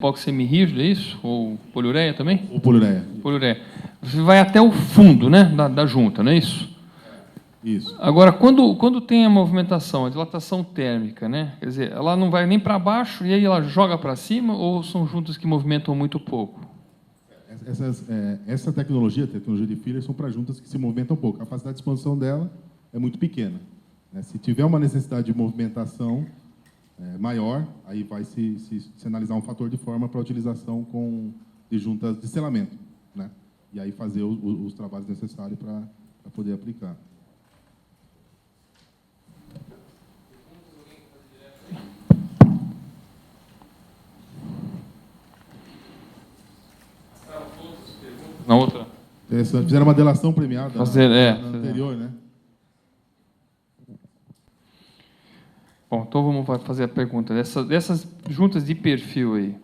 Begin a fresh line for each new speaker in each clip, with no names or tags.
Epóxi semirrígido, é isso? Ou poliureia também?
Ou poliureia.
Poliureia. Você vai até o fundo, né, da junta, não é isso?
Isso.
Agora, quando tem a movimentação, a dilatação térmica, né, quer dizer, ela não vai nem para baixo e aí ela joga para cima, ou são juntas que movimentam muito pouco?
Essa tecnologia, a tecnologia de filler, são para juntas que se movimentam pouco. A capacidade de expansão dela é muito pequena. Se tiver uma necessidade de movimentação maior, aí vai se analisar um fator de forma para a utilização de juntas de selamento, né? E aí fazer os trabalhos necessários para poder aplicar.
Na outra?
Fizeram uma delação premiada na anterior, né?
Bom, então vamos fazer a pergunta. Dessas juntas de perfil aí,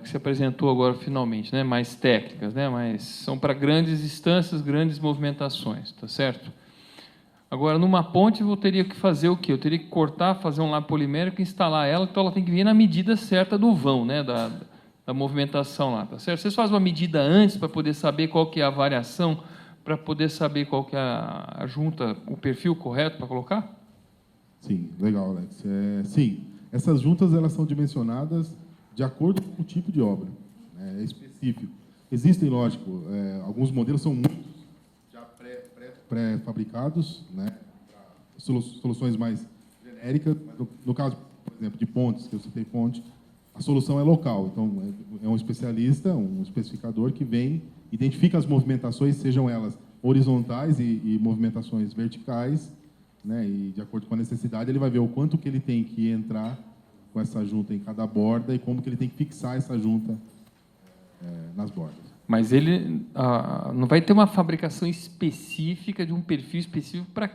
que se apresentou agora finalmente, né, mais técnicas, né, mas são para grandes distâncias, grandes movimentações, tá certo? Agora, numa ponte, eu teria que fazer o quê? Eu teria que cortar, fazer um labo polimérico e instalar ela, então ela tem que vir na medida certa do vão, né, da movimentação lá, tá certo? Vocês fazem uma medida antes para poder saber qual que é a variação, para poder saber qual que é a junta, o perfil correto para colocar?
Sim, legal, Alex. Sim, essas juntas elas são dimensionadas de acordo com o tipo de obra, né? É específico. Existem, lógico, alguns modelos são muitos já pré-fabricados, né? Soluções mais genéricas. No caso, por exemplo, de pontes, que eu citei ponte, a solução é local. Então, é um especialista, um especificador que vem, identifica as movimentações, sejam elas horizontais e movimentações verticais, né, e de acordo com a necessidade, ele vai ver o quanto que ele tem que entrar com essa junta em cada borda e como que ele tem que fixar essa junta nas bordas.
Mas ele não vai ter uma fabricação específica de um perfil específico para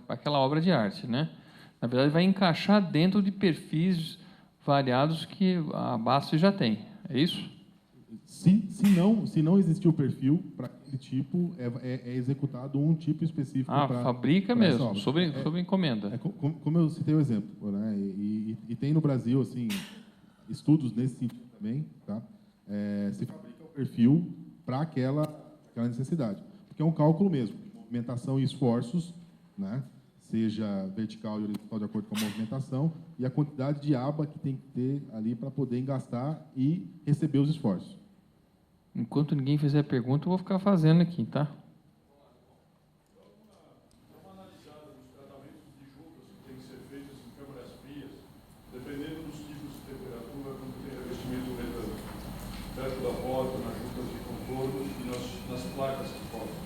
aquela obra de arte, né? Na verdade, vai encaixar dentro de perfis variados que a BASF já tem. É isso?
Se não existir o perfil para aquele tipo, é executado um tipo específico.
Fabrica mesmo, sob encomenda.
Como eu citei o exemplo, né? E tem no Brasil assim estudos nesse sentido também, tá? Se fabrica o perfil para aquela necessidade, porque é um cálculo mesmo, de movimentação e esforços, né? Seja vertical e horizontal de acordo com a movimentação e a quantidade de aba que tem que ter ali para poder engastar e receber os esforços.
Enquanto ninguém fizer a pergunta, eu vou ficar fazendo aqui, tá?
Dá uma analisada nos tratamentos de juntas que têm que ser feitos em câmaras frias, dependendo dos tipos de temperatura, quando tem revestimento mecânico, perto da porta, nas juntas de contorno e nas placas que cortam.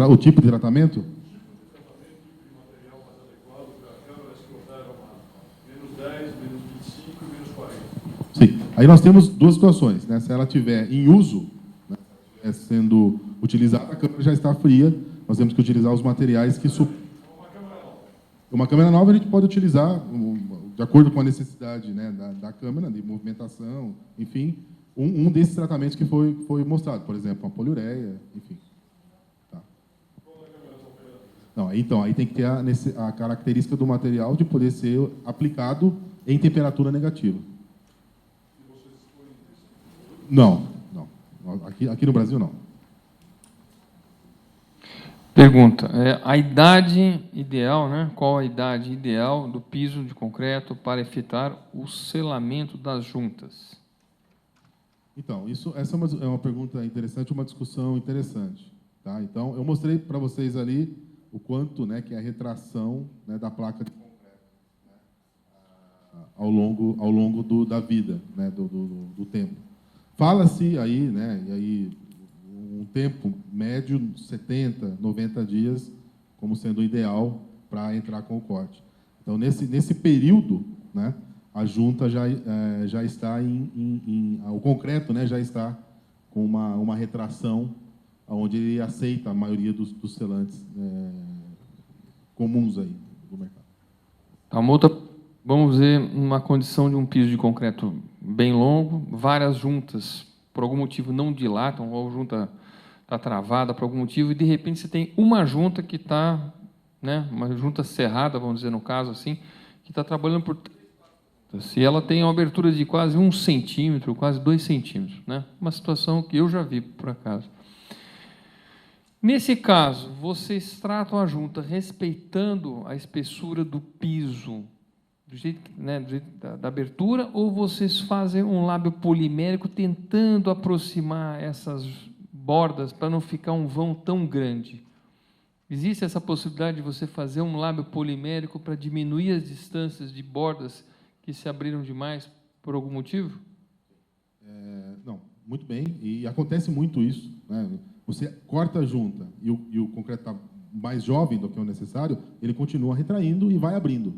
O tipo de tratamento?
O tipo de tratamento e material mais adequado para câmaras que operam a -10, -25 e -40.
Sim. Aí nós temos duas situações, né? Se ela estiver em uso, né, sendo utilizada, a câmera já está fria. Nós temos que utilizar os materiais que Uma câmera nova a gente pode utilizar de acordo com a necessidade, né, da câmera, de movimentação, enfim, um desses tratamentos que foi mostrado, por exemplo, a poliureia, enfim. Tá. Não, então, aí tem que ter a característica do material de poder ser aplicado em temperatura negativa. Não. Aqui no Brasil, não.
Pergunta. A idade ideal, né? Qual a idade ideal do piso de concreto para efetuar o selamento das juntas?
Então, essa é uma pergunta interessante, uma discussão interessante. Tá? Então, eu mostrei para vocês ali o quanto, né, que é a retração, né, da placa de concreto, né, ao longo da vida, né, do tempo. Fala-se aí, né, e aí um tempo médio, 70, 90 dias, como sendo o ideal para entrar com o corte. Então, nesse período, né, a junta já está o concreto, né, já está com uma retração onde ele aceita a maioria dos selantes comuns aí do mercado.
Vamos ver uma condição de um piso de concreto bem longo, várias juntas, por algum motivo, não dilatam, ou a junta está travada por algum motivo, e, de repente, você tem uma junta que está, né, uma junta cerrada, vamos dizer, no caso, assim, que está trabalhando por Se ela tem uma abertura de quase 1 centímetro, quase 2 centímetros, né? Uma situação que eu já vi, por acaso. Nesse caso, vocês tratam a junta respeitando a espessura do piso, do jeito, né, do jeito da abertura, ou vocês fazem um lábio polimérico tentando aproximar essas bordas para não ficar um vão tão grande? Existe essa possibilidade de você fazer um lábio polimérico para diminuir as distâncias de bordas que se abriram demais por algum motivo?
Não, muito bem, e acontece muito isso, né? Você corta a junta e o concreto está mais jovem do que o necessário, ele continua retraindo e vai abrindo,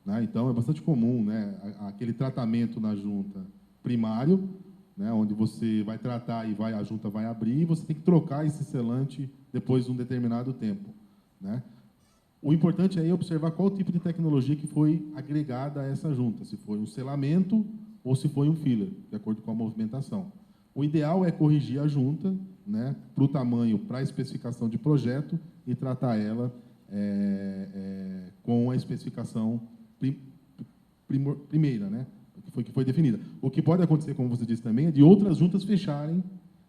né? Então, é bastante comum, né, aquele tratamento na junta primário, né, onde você vai tratar e a junta vai abrir, e você tem que trocar esse selante depois de um determinado tempo, né? O importante é observar qual tipo de tecnologia que foi agregada a essa junta, se foi um selamento ou se foi um filler, de acordo com a movimentação. O ideal é corrigir a junta, né, para o tamanho, para a especificação de projeto e tratar ela com a especificação primeira, né, que foi definida. O que pode acontecer, como você disse também, é de outras juntas fecharem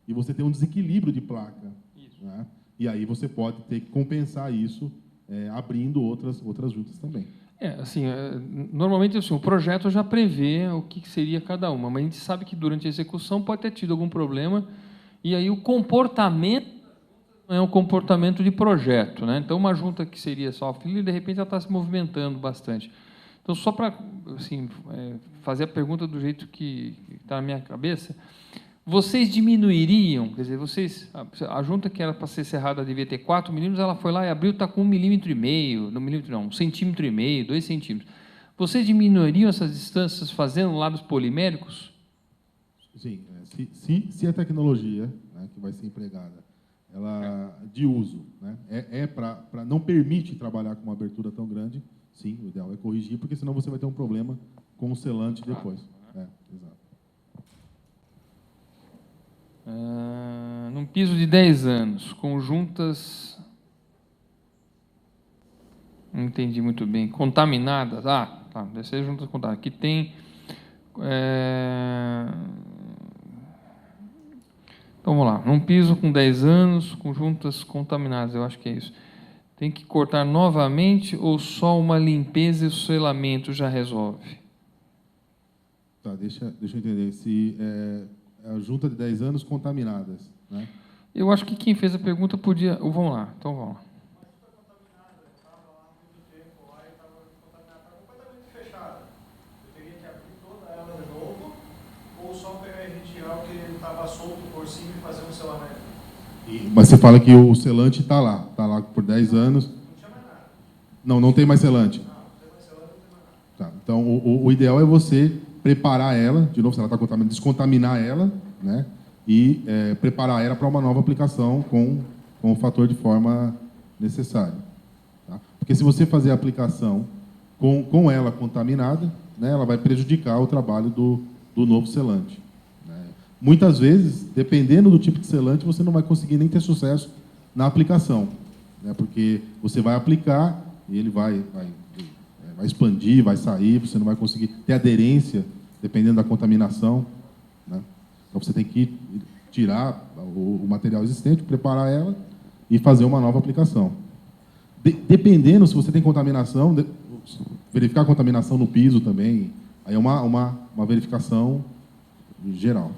e você ter um desequilíbrio de placa. Né, e aí você pode ter que compensar isso abrindo outras juntas também.
Assim, normalmente assim, o projeto já prevê o que seria cada uma, mas a gente sabe que durante a execução pode ter tido algum problema, e aí o comportamento não é um comportamento de projeto, né? Então, uma junta que seria só filler, de repente ela está se movimentando bastante. Então, só para assim, fazer a pergunta do jeito que está na minha cabeça, vocês diminuiriam, quer dizer, a junta que era para ser cerrada devia ter 4 milímetros, ela foi lá e abriu, está com 1,5 milímetro, não, 1,5 centímetro, 2 centímetros. Vocês diminuiriam essas distâncias fazendo lábios poliméricos?
Sim, se a tecnologia, né, que vai ser empregada, ela de uso, né, para não permite trabalhar com uma abertura tão grande, sim, o ideal é corrigir, porque senão você vai ter um problema com o selante depois. Exato.
Num piso de 10 anos, com juntas, não entendi muito bem, contaminadas, tá, deve ser juntas contaminadas, que tem, então vamos lá, num piso com 10 anos, com juntas contaminadas, eu acho que é isso, tem que cortar novamente ou só uma limpeza e o selamento já resolve?
Tá, deixa eu entender, se a junta de 10 anos contaminadas, né?
Eu acho que quem fez a pergunta podia... Vamos lá, então vamos lá.
A junta contaminada, estava lá há muito tempo, lá e estava contaminada, estava completamente fechada. Eu teria que abrir toda ela de novo, ou só pegar e retirar o que estava solto por cima e fazer um selamento?
Mas você fala que o selante está lá por 10 anos.
Não tinha mais nada.
Não tem mais selante.
Não tem mais selante, não tem mais nada.
Tá, então, o ideal é você preparar ela, de novo, se ela está contaminada, descontaminar ela, né? E preparar ela para uma nova aplicação com o fator de forma necessário. Tá? Porque se você fazer a aplicação com ela contaminada, né, ela vai prejudicar o trabalho do novo selante. Né? Muitas vezes, dependendo do tipo de selante, você não vai conseguir nem ter sucesso na aplicação, né? Porque você vai aplicar e ele vai expandir, vai sair, você não vai conseguir ter aderência, dependendo da contaminação, né? Então, você tem que tirar o material existente, preparar ela e fazer uma nova aplicação. Dependendo, se você tem contaminação, verificar a contaminação no piso também, aí é uma verificação geral.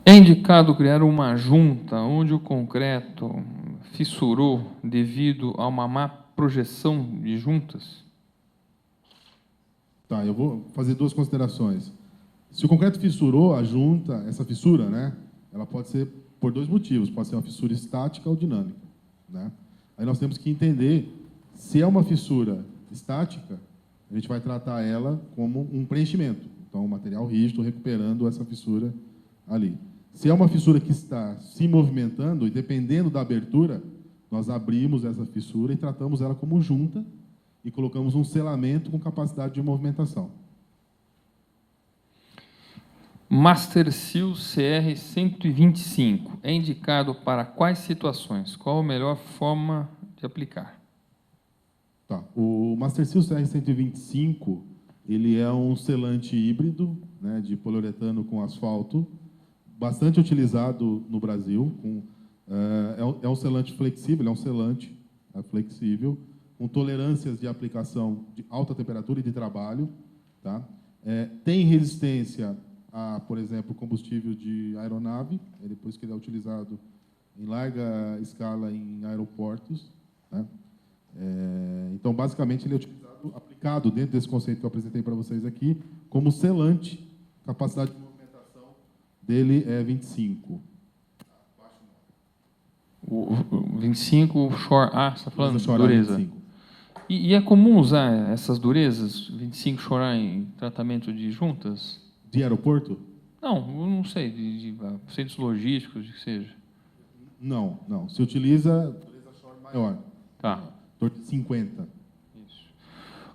É indicado criar uma junta onde o concreto fissurou devido a uma má projeção de juntas?
Tá, eu vou fazer 2 considerações. Se o concreto fissurou a junta, essa fissura, né, ela pode ser por 2 motivos. Pode ser uma fissura estática ou dinâmica, né? Aí nós temos que entender se é uma fissura estática, a gente vai tratar ela como um preenchimento. Então, um material rígido recuperando essa fissura ali. Se é uma fissura que está se movimentando, e dependendo da abertura, nós abrimos essa fissura e tratamos ela como junta e colocamos um selamento com capacidade de movimentação.
Master Seal CR 125 é indicado para quais situações? Qual a melhor forma de aplicar?
Tá. O Master Seal CR125, ele é um selante híbrido, né, de poliuretano com asfalto, bastante utilizado no Brasil. É um selante flexível, ele é um selante flexível, com tolerâncias de aplicação de alta temperatura e de trabalho. Tá? Tem resistência a, por exemplo, combustível de aeronave, depois que ele é utilizado em larga escala em aeroportos. Né? Então, basicamente, ele é utilizado, aplicado dentro desse conceito que eu apresentei para vocês aqui, como selante. Capacidade de movimentação dele é 25.
O 25 Shore A, você está falando de
Shore
dureza.
25.
E é comum usar essas durezas, 25 Shore A, em tratamento de juntas?
De aeroporto?
Não, eu não sei, de centros logísticos, de que seja.
Não, não. Se utiliza dureza Shore maior.
Tá.
Em torno de 50.
Isso.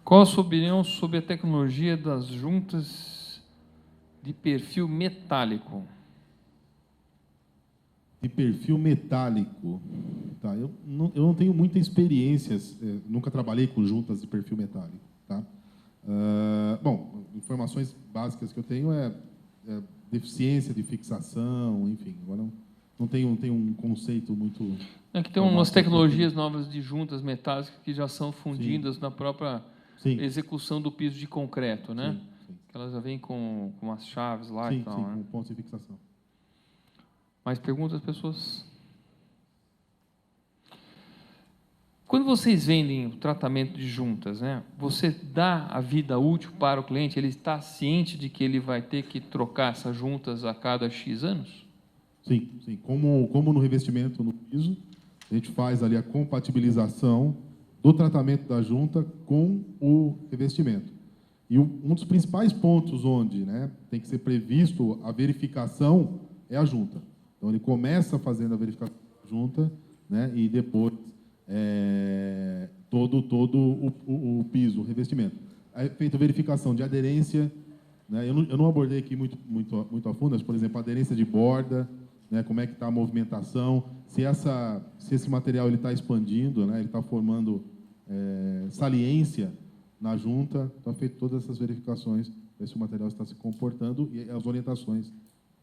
Qual a sua opinião sobre a tecnologia das juntas de perfil metálico?
De perfil metálico. Tá, eu não tenho muita experiência, nunca trabalhei com juntas de perfil metálico. Tá? Bom, informações básicas que eu tenho é deficiência de fixação, enfim. Agora não tenho um conceito muito...
É que tem umas tecnologias novas de juntas metálicas que já são fundidas na própria execução do piso de concreto, né?
Sim.
Elas já vêm com as chaves lá
Sim,
e tal,
sim,
né?
com pontos de fixação.
Mais perguntas, pessoas? Quando vocês vendem o tratamento de juntas, né, você dá a vida útil para o cliente? Ele está ciente de que ele vai ter que trocar essas juntas a cada X anos?
Sim. Como no revestimento no piso, a gente faz ali a compatibilização do tratamento da junta com o revestimento. E um dos principais pontos onde, né, tem que ser previsto a verificação é a junta. Então, ele começa fazendo a verificação da junta, né, e depois todo o piso, o revestimento. É feita a verificação de aderência, né, eu não abordei aqui muito a fundo, mas, por exemplo, a aderência de borda, né, como é que está a movimentação, se esse material está expandindo, né, ele está formando saliência na junta. Então, feito todas essas verificações, ver se o material está se comportando e as orientações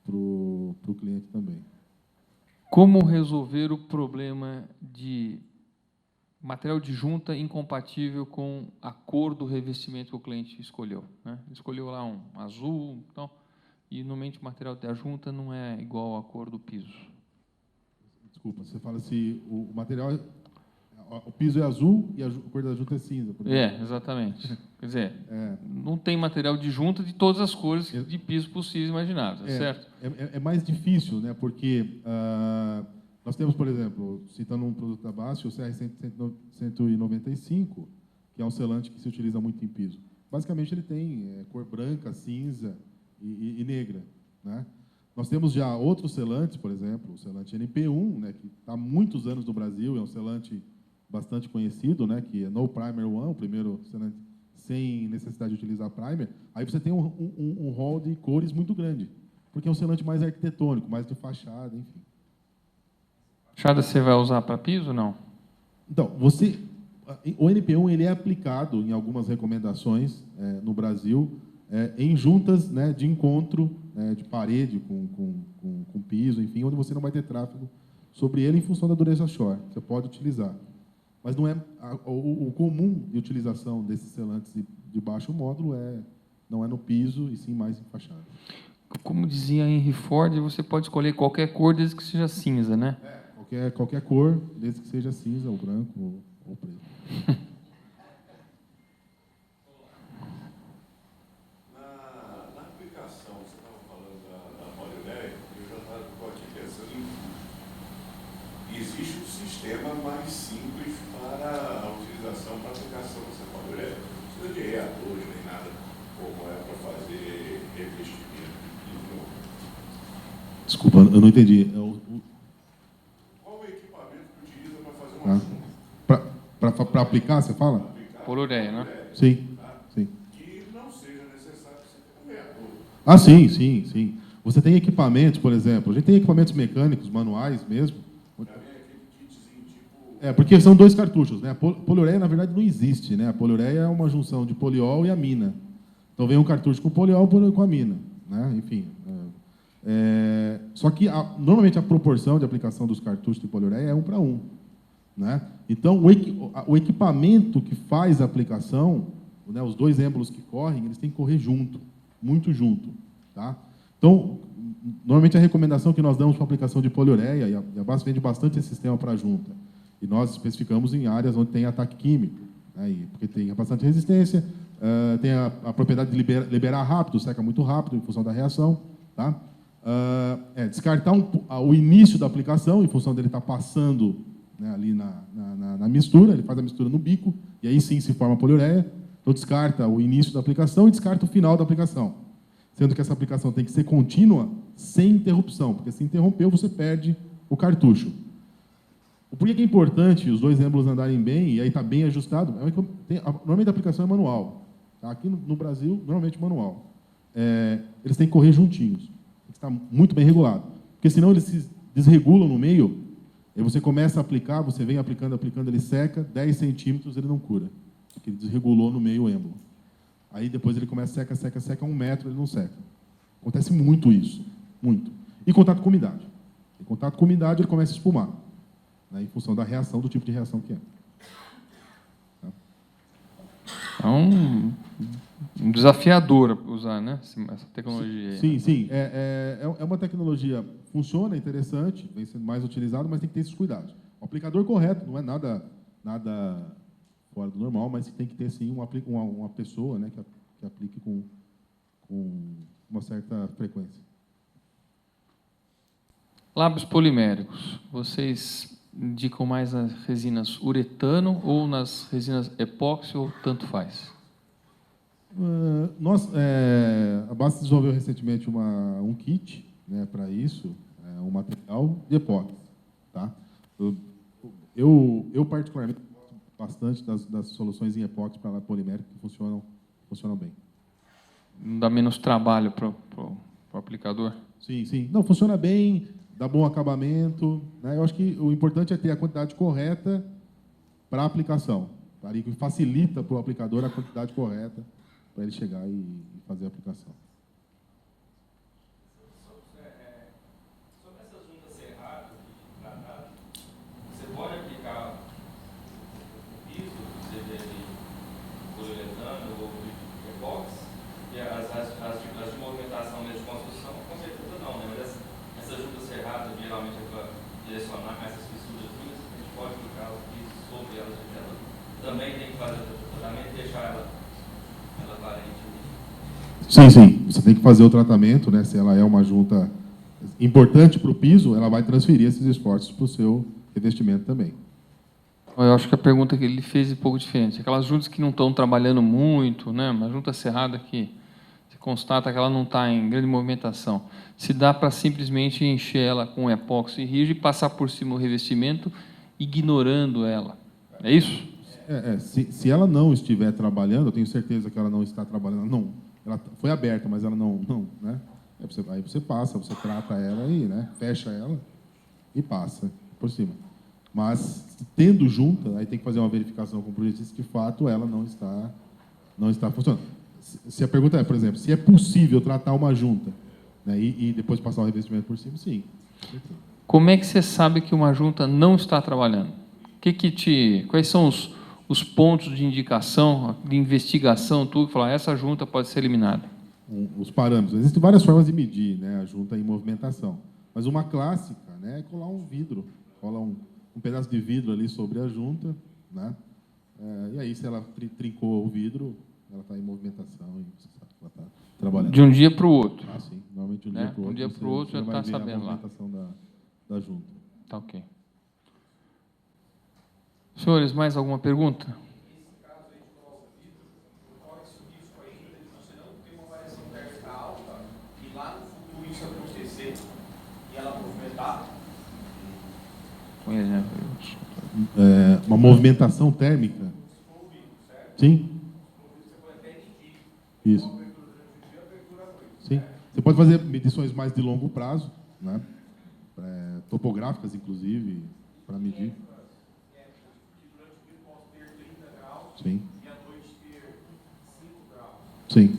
para o cliente também.
Como resolver o problema de material de junta incompatível com a cor do revestimento que o cliente escolheu, né? Escolheu lá um azul, então, e normalmente o material da junta não é igual à cor do piso.
Desculpa, você fala se o material, o piso é azul e a cor da junta é cinza.
Exatamente. Quer dizer, não tem material de junta de todas as cores de piso possíveis e imagináveis, certo?
É mais difícil, né? Porque nós temos, por exemplo, citando um produto da Basti, o CR195, que é um selante que se utiliza muito em piso. Basicamente, ele tem cor branca, cinza e negra, né? Nós temos já outros selantes, por exemplo, o selante NP1, né, que está há muitos anos no Brasil, é um selante bastante conhecido, né, que é No Primer One, o primeiro selante sem necessidade de utilizar primer. Aí você tem um rol de cores muito grande, porque é um selante mais arquitetônico, mais de fachada, enfim.
Fachada você vai usar para piso ou não?
Então, o NP1 ele é aplicado em algumas recomendações no Brasil, em juntas, né, de encontro, de parede com piso, enfim, onde você não vai ter tráfego sobre ele em função da dureza Shore. Você pode utilizar. Mas não é o comum de utilização desses selantes de baixo módulo não é no piso, e sim mais em fachada. Como
dizia Henry Ford, você pode escolher qualquer cor desde que seja cinza, né?
Qualquer cor, desde que seja cinza, ou branco, ou preto.
Na aplicação, você estava falando da poliureia, eu já estou aqui pensando em... Existe um sistema mais simples para a utilização, para a aplicação dessa poliureia. Não precisa de reatores nem nada, como é para fazer revestimento.
Desculpa, eu não entendi.
Qual o equipamento que utiliza para fazer uma junta?
Para aplicar, você fala?
Poliureia, né?
Sim.
Que não seja necessário você ter um reator.
Ah, sim. Você tem equipamentos, por exemplo, a gente tem equipamentos mecânicos, manuais mesmo.
Para mim é aquele kitzinho tipo...
Porque são dois cartuchos, né? A poliureia, na verdade, não existe, né? A poliureia é uma junção de poliol e amina. Então, vem um cartucho com poliol e com amina, né? Enfim. Só que, normalmente, a proporção de aplicação dos cartuchos de poliureia é 1 para 1, né? Então, o equipamento que faz a aplicação, né, os dois êmbolos que correm, eles têm que correr junto, muito junto, tá? Então, normalmente, a recomendação que nós damos para a aplicação de poliureia, e a BASF vende bastante esse sistema para a junta, e nós especificamos em áreas onde tem ataque químico, né, porque tem bastante resistência, tem a propriedade de liberar rápido, seca muito rápido, em função da reação, tá? Descartar o início da aplicação, em função dele estar passando, né, ali na mistura, ele faz a mistura no bico, e aí sim se forma a poliureia. Então, descarta o início da aplicação e descarta o final da aplicação. Sendo que essa aplicação tem que ser contínua, sem interrupção, porque se interrompeu, você perde o cartucho. Por que é importante os dois êmbolos andarem bem, e aí está bem ajustado? Normalmente a aplicação é manual. Tá? Aqui no Brasil, normalmente manual. Eles têm que correr juntinhos. Tem que estar muito bem regulado. Porque senão eles se desregulam no meio, aí você começa a aplicar, você vem aplicando, ele seca, 10 centímetros ele não cura. Porque ele desregulou no meio o êmbolo. Aí depois ele começa seca, 1 metro ele não seca. Acontece muito isso, muito. E contato com umidade. Em contato com umidade ele começa a espumar, né, em função da reação, do tipo de reação que é. Tá?
É um desafiador usar, né, essa tecnologia aí.
Sim. É uma tecnologia, funciona, interessante, vem sendo mais utilizado, mas tem que ter esses cuidados. O aplicador correto, não é nada fora do normal, mas tem que ter, sim, uma pessoa, né, que aplique com uma certa frequência.
Lábios poliméricos, vocês indicam mais nas resinas uretano ou nas resinas epóxi, ou tanto faz?
A BASF desenvolveu recentemente um kit, né, para isso, um material de epóxi. Tá? Eu particularmente, gosto bastante das soluções em epóxi para polimérico que funcionam bem.
Não dá menos trabalho para o aplicador?
Sim. Não, funciona bem, dá bom acabamento, né? Eu acho que o importante é ter a quantidade correta para a aplicação. Tá? E que facilita para o aplicador a quantidade correta para ele chegar e fazer a aplicação.
Sobre essas juntas cerradas de tratado, você pode aplicar o piso, seja de poliuretano ou de epóxi, e as de movimentação mesmo de construção, com certeza não, né? Mas essas juntas cerradas, geralmente é para direcionar essas fissuras finas, a gente pode aplicar o piso sobre elas, também tem que fazer o tratamento e deixar ela aparente.
Sim. Você tem que fazer o tratamento, né? Se ela é uma junta importante para o piso, ela vai transferir esses esforços para o seu revestimento também.
Eu acho que a pergunta que ele fez é um pouco diferente. Aquelas juntas que não estão trabalhando muito, né? Uma junta cerrada que se constata que ela não está em grande movimentação. Se dá para simplesmente encher ela com epóxi rígido e passar por cima o revestimento, ignorando ela. É isso?
Se ela não estiver trabalhando, eu tenho certeza que ela não está trabalhando. Não, ela foi aberta, mas ela não, né? Aí você passa, você trata ela e, né, fecha ela e passa por cima. Mas, tendo junta, aí tem que fazer uma verificação com o projetista que, de fato, ela não está funcionando. Se a pergunta é, por exemplo, se é possível tratar uma junta, né, e depois passar o revestimento por cima, sim.
Como é que você sabe que uma junta não está trabalhando? Quais são os pontos de indicação, de investigação, tudo que falar, essa junta pode ser eliminada?
Os parâmetros. Existem várias formas de medir, né, a junta em movimentação. Mas uma clássica, né, é colar um vidro, cola um pedaço de vidro ali sobre a junta, né? E aí, se ela trincou o vidro, ela está em movimentação e você sabe que ela está trabalhando.
De um dia para o outro.
Sim. Normalmente de um
Né?
dia para o outro.
Um dia para o outro já está sabendo lá.
A movimentação da junta.
Tá ok. Senhores, mais alguma pergunta?
Nesse caso aí de colar o vidro, corre esse risco ainda de você não ter uma variação térmica alta e lá no futuro isso acontecer e ela movimentar?
Com ele, né?
Uma movimentação térmica? Sim. Isso. Sim. Você pode fazer medições mais de longo prazo, né? Topográficas, inclusive, para medir. Sim.
e à noite ter 5 graus.
Sim.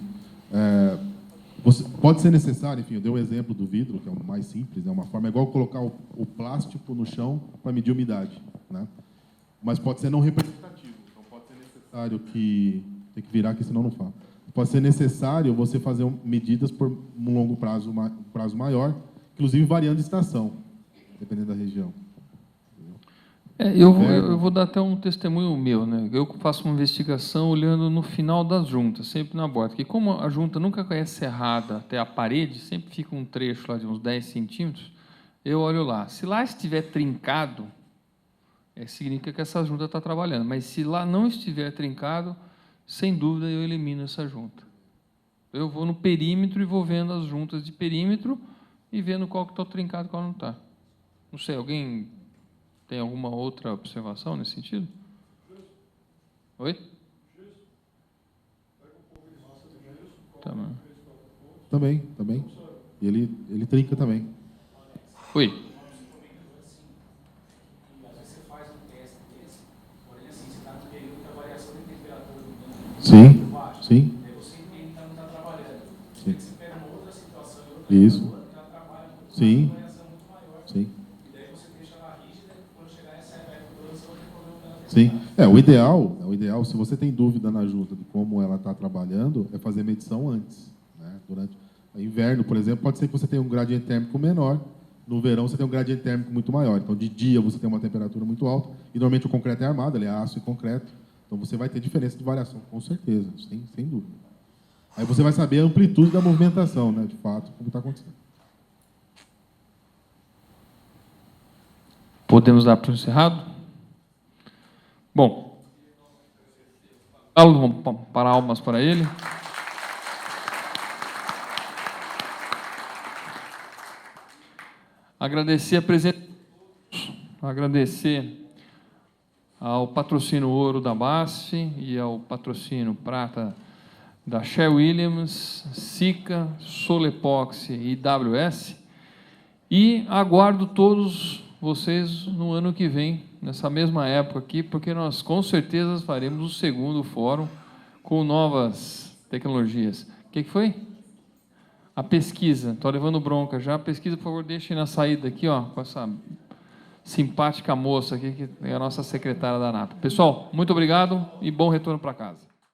Pode ser necessário, enfim, eu dei o exemplo do vidro, que é o mais simples, é uma forma, é igual colocar o plástico no chão para medir a umidade, né? Mas pode ser não representativo, então pode ser necessário que... Tem que virar aqui, senão não fala. Pode ser necessário você fazer medidas por um longo prazo, prazo maior, inclusive variando de estação, dependendo da região.
Eu vou dar até um testemunho meu, né? Eu faço uma investigação olhando no final das juntas, sempre na borda, porque como a junta nunca é cerrada até a parede, sempre fica um trecho lá de uns 10 centímetros, eu olho lá. Se lá estiver trincado, significa que essa junta está trabalhando, mas se lá não estiver trincado, sem dúvida eu elimino essa junta. Eu vou no perímetro e vou vendo as juntas de perímetro e vendo qual que está trincado e qual não está. Não sei, alguém tem alguma outra observação nesse sentido? Oi?
Também. E ele trinca também.
Oi?
Às vezes você faz um teste desse, porém assim, você está no período que a variação de temperatura do mundo
Sim,
é muito baixa.
sim.
Aí você entende que não está trabalhando.
Sim.
Você pega uma outra situação e outra
Isso.
pessoa que ela trabalha com
Sim.
uma variação muito maior.
Sim.
E daí você deixa ela rígida, e quando chegar essa época, você vai ter problema dela.
Sim. O ideal, se você tem dúvida na junta de como ela está trabalhando, é fazer medição antes, né? Durante o inverno, por exemplo, pode ser que você tenha um gradiente térmico menor, no verão você tem um gradiente térmico muito maior. Então, de dia você tem uma temperatura muito alta, e normalmente o concreto é armado, ele é aço e concreto, então você vai ter diferença de variação, com certeza, sem dúvida. Aí você vai saber a amplitude da movimentação, né, de fato, como está acontecendo.
Podemos dar para o encerrado? Bom, vamos parar almas para ele. Agradecer a presença, agradecer ao patrocínio ouro da BASF e ao patrocínio prata da Sherwin-Williams, Sika, Solepoxi e IWS, e aguardo todos vocês no ano que vem, nessa mesma época aqui, porque nós com certeza faremos o segundo fórum com novas tecnologias. O que foi? A pesquisa. Estou levando bronca já. A pesquisa, por favor, deixem na saída aqui, ó, com essa simpática moça aqui, que é a nossa secretária da ANAP. Pessoal, muito obrigado e bom retorno para casa.